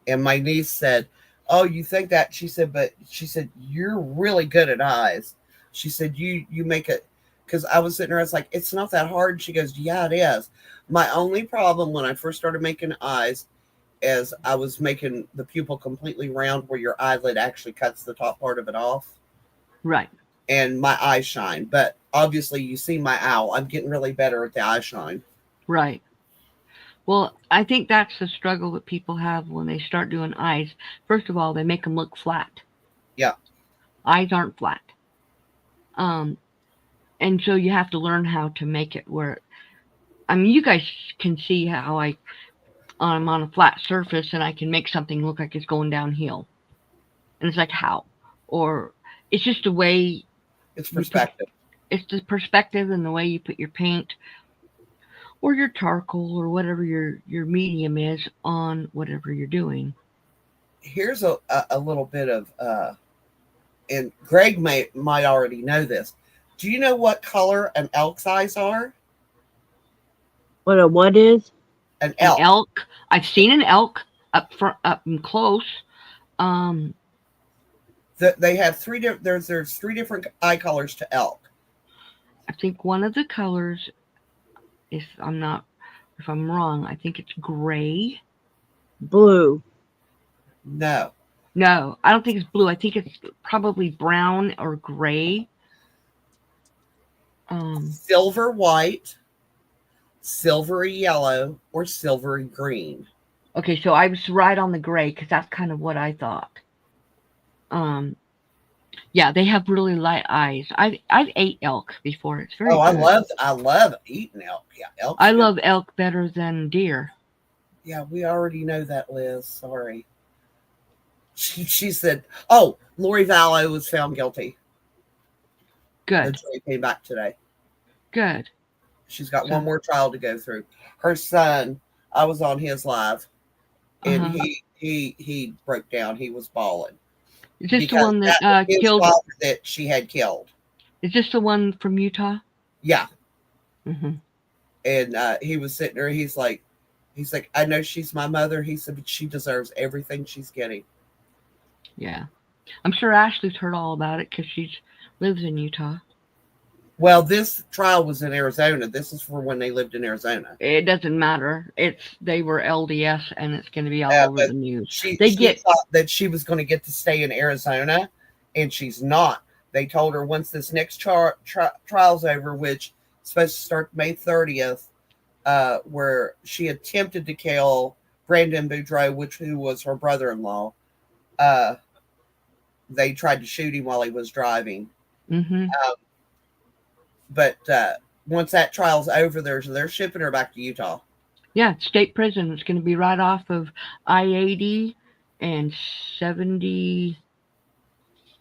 And my niece said, "Oh, you think that?" She said, "But she said you're really good at eyes." She said, "You make it." Because I was sitting there, I was like, "It's not that hard." She goes, "Yeah, it is." My only problem when I first started making eyes is I was making the pupil completely round, where your eyelid actually cuts the top part of it off, Right. and my eyes shine. But obviously, you see my owl. I'm getting really better at the eye shine. Right. Well, I think that's the struggle that people have when they start doing eyes. First of all, they make them look flat. Yeah. Eyes aren't flat. Um, and so you have to learn how to make it where, I mean, you guys can see how I'm on a flat surface and I can make something look like it's going downhill. And it's like, how? Or it's just the way, It's perspective. it's the perspective and the way you put your paint or your charcoal or whatever your medium is on whatever you're doing. Here's a little bit of and Greg might already know this. Do you know what color an elk's eyes are? What is? An An elk. elk. I've seen an elk up front, up and close. They have there's three different eye colors to elk. I think one of the colors, if I'm wrong, I think it's gray. Blue. No. No, I don't think it's blue. I think it's probably brown or gray. Silver white, silvery yellow, or silvery green. Okay, so I was right on the gray because that's kind of what I thought. Yeah, they have really light eyes. I've ate elk before. It's very I good. love eating elk. Yeah, elk. I love elk better than deer. Yeah, we already know that, Liz. Sorry. She said, "Oh, Lori Vallow was found guilty." The Good, jury came back today. good. She's got So- one more trial to go through. Her son, I was on his live, and Uh-huh. he broke down. He was bawling. Is this the Because one that was his killed? father that she had killed. Is this the one from Utah? Yeah, Hmm. and he was sitting there. He's like, "I know she's my mother." He said, "But she deserves everything she's getting." Yeah, I'm sure Ashley's heard all about it because she lives in Utah. Well, this trial was in Arizona. This is for when they lived in Arizona. It doesn't matter. They were LDS, and it's going to be all Yeah, over but the news. She They get thought that she was going to get to stay in Arizona, and she's not. They told her once this next trial's over, which is supposed to start May 30th, where she attempted to kill Brandon Boudreaux, who was her brother-in-law. They tried to shoot him while he was driving. hmm But once that trial's over, they're shipping her back to Utah. Yeah, state prison. It's going to be right off of I-80 and 70.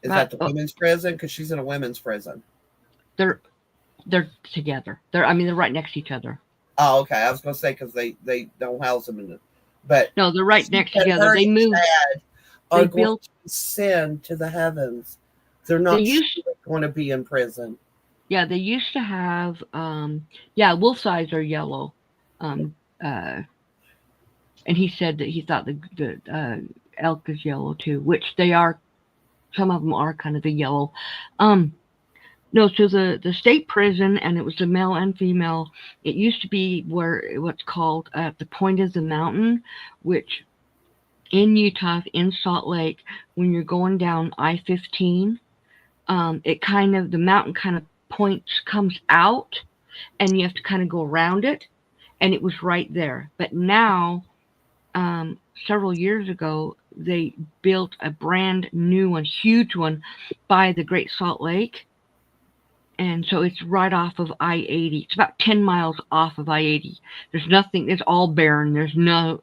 Is Right. that the women's prison? Because she's in a women's prison. They're together. They're right next to each other. Oh, okay. I was going to say because they don't house them in the. But No, they're right next said together. her They and moved. Dad are They going built. to ascend to the heavens. They're not They used. going to be in prison. Yeah, they used to have. Wolf's eyes are yellow. And he said that he thought the elk is yellow too, which they are. Some of them are kind of the yellow. No, so the state prison, and it was a male and female. It used to be what's called the point of the mountain, which in Utah, in Salt Lake, when you're going down I-15, the mountain kind of comes out, and you have to kind of go around it, and it was right there. But now, several years ago, they built a brand new one, huge one, by the Great Salt Lake. And so it's right off of I-80. It's about 10 miles off of I-80. There's nothing. It's all barren. There's no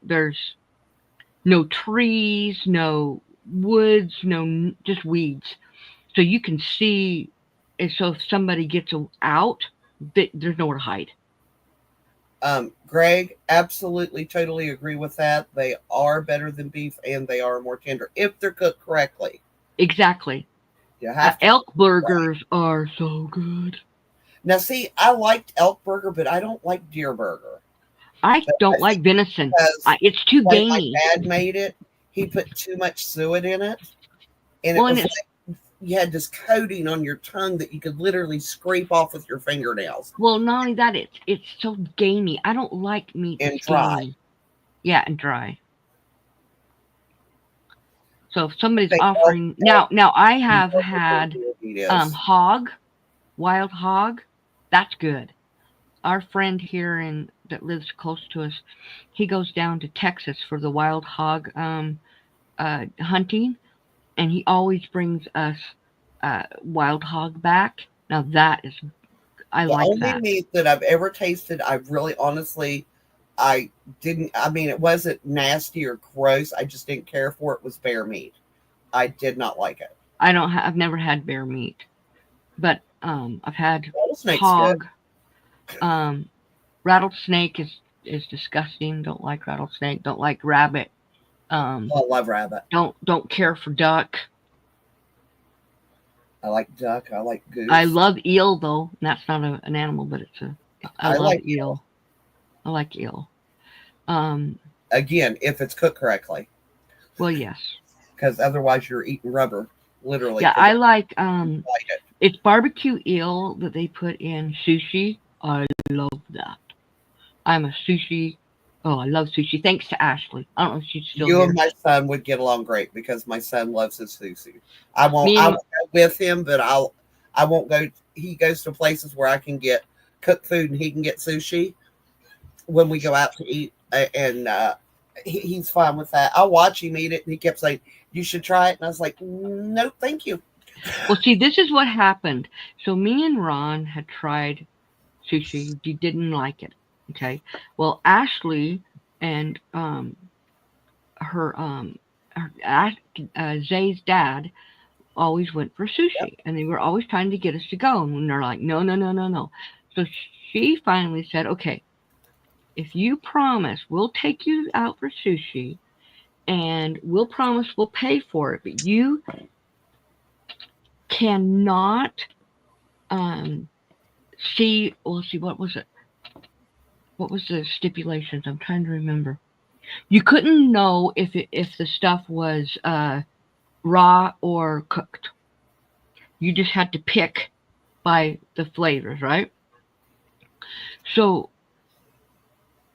trees, no woods, just weeds. So you can see. And so if somebody gets out, there's nowhere to hide. Greg, absolutely, totally agree with that. They are better than beef, and they are more tender if they're cooked correctly. Exactly. You have to. Elk burgers are so good. Now, see, I liked elk burger, but I don't like deer burger. I don't like venison. Because It's too when my gamey. dad made it, he put too much suet in it, and Well, it and was like you had this coating on your tongue that you could literally scrape off with your fingernails well, not only that, it's so gamey. I don't like meat and that's dry. gamey. Yeah, and dry. So if somebody's They offering now, I have had It is. hog, wild hog. That's good. Our friend here that lives close to us, he goes down to Texas for the wild hog hunting, and he always brings us wild hog back. Now that is, I The like only that. meat that I've ever tasted, I really honestly, I didn't. I mean, it wasn't nasty or gross. I just didn't care for it. Was bear meat. I did not like it. I've never had bear meat, but I've had Rattlesnake's hog. good. Rattlesnake is disgusting. Don't like rattlesnake. Don't like rabbit. I love rabbit. Don't care for duck. I like duck. I like goose. I love eel though. And that's not an animal, but it's I love like eel. I like eel. Again, if it's cooked correctly, Well, yes. because otherwise you're eating rubber, literally. Yeah, I like like it. it's barbecue eel that they put in sushi. I love that. I'm a sushi. Oh, I love sushi. Thanks to Ashley. I don't know if she's still You here. and my son would get along great because my son loves his sushi. I won't. Me I and- will go with him, but I won't go. He goes to places where I can get cooked food and he can get sushi when we go out to eat, and he's fine with that. I'll watch him eat it, and he kept saying, "You should try it," and I was like, "No, thank you." Well, see, this is what happened. So me and Ron had tried sushi. You didn't like it. Okay. Well, Ashley and Zay's dad always went for sushi, and they were always trying to get us to go, and they're like, no, no, no, no, no. So she finally said, okay, if you promise, we'll take you out for sushi, and we'll promise we'll pay for it, but you cannot see. Well, see, what was it? What was the stipulations? I'm trying to remember. You couldn't know if the stuff was raw or cooked. You just had to pick by the flavors, right? So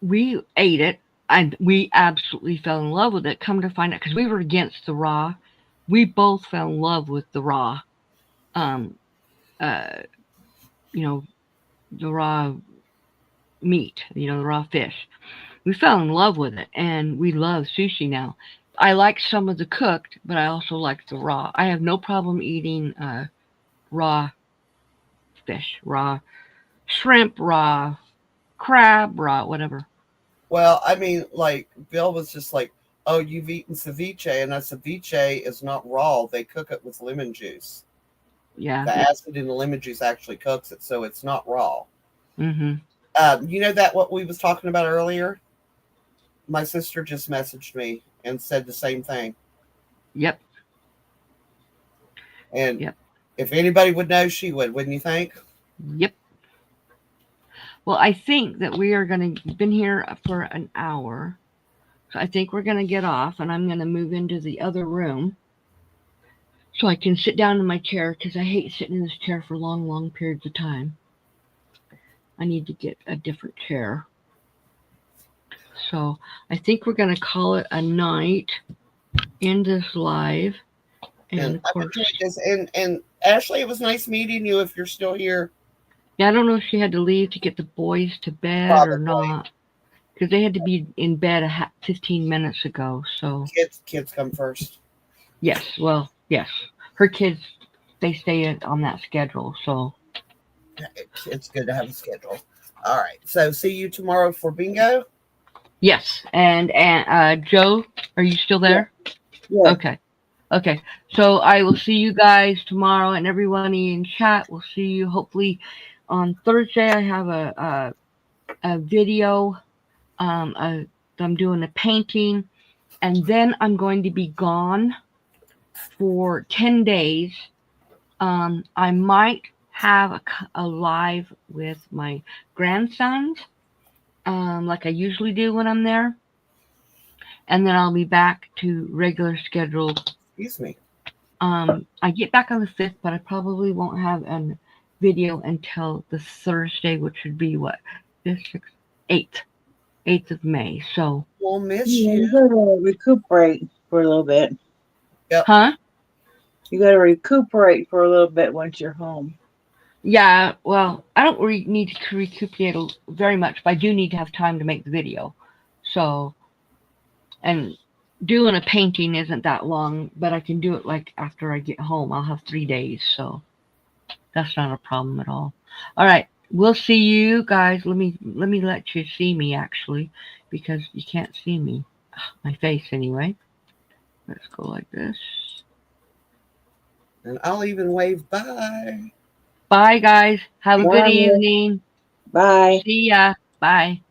we ate it, and we absolutely fell in love with it. Come to find out, because we were against the raw, we both fell in love with the raw. The raw meat, the raw fish. We fell in love with it, and we love sushi now. I like some of the cooked, but I also like the raw. I have no problem eating raw fish, raw shrimp, raw crab, raw whatever. Well, I mean, like Bill was just like, "Oh, you've eaten ceviche," and a ceviche is not raw. They cook it with lemon juice. Yeah. The acid in the lemon juice actually cooks it, so it's not raw. Mm-hmm. You know that what we was talking about earlier? My sister just messaged me and said the same thing. Yep. And Yep. if anybody would know, she would, wouldn't you think? Yep. Well, I think that we are going to been here for an hour. So I think we're going to get off, and I'm going to move into the other room so I can sit down in my chair, because I hate sitting in this chair for long, long periods of time. I need to get a different chair. So I think we're going to call it a night in this live. And of I've course, enjoyed this. And Ashley, it was nice meeting you if you're still here. yeah, I don't know if she had to leave to get the boys to bed or Probably. not, because they had to be in bed 15 minutes ago. So Kids come first. yes, well, yes, her kids, they stay on that schedule. So It's good to have a schedule. All right. So see you tomorrow for bingo. yes, and Joe, are you still there? Yeah. Okay. So I will see you guys tomorrow, and everybody in chat. We'll see you hopefully on Thursday. I have a video. I'm doing a painting, and then I'm going to be gone for 10 days. I might have a live with my grandsons, like I usually do when I'm there. and then I'll be back to regular schedule. Excuse me. I get back on the 5th, but I probably won't have a video until the Thursday, which would be what? 5th, 6th, 8th of May. So, We'll miss Yeah, you you. gotta recuperate for a little bit. huh? You gotta recuperate for a little bit once you're home. Yeah, well, I don't need to recuperate very much, but I do need to have time to make the video. So, and doing a painting isn't that long, but I can do it like after I get home. I'll have 3 days, so that's not a problem at all. All right, we'll see you guys. Let me let you see me actually, because you can't see me, my face anyway. Let's go like this. And I'll even wave bye. Bye, guys. Have a good Bye. evening. Bye. See ya. Bye.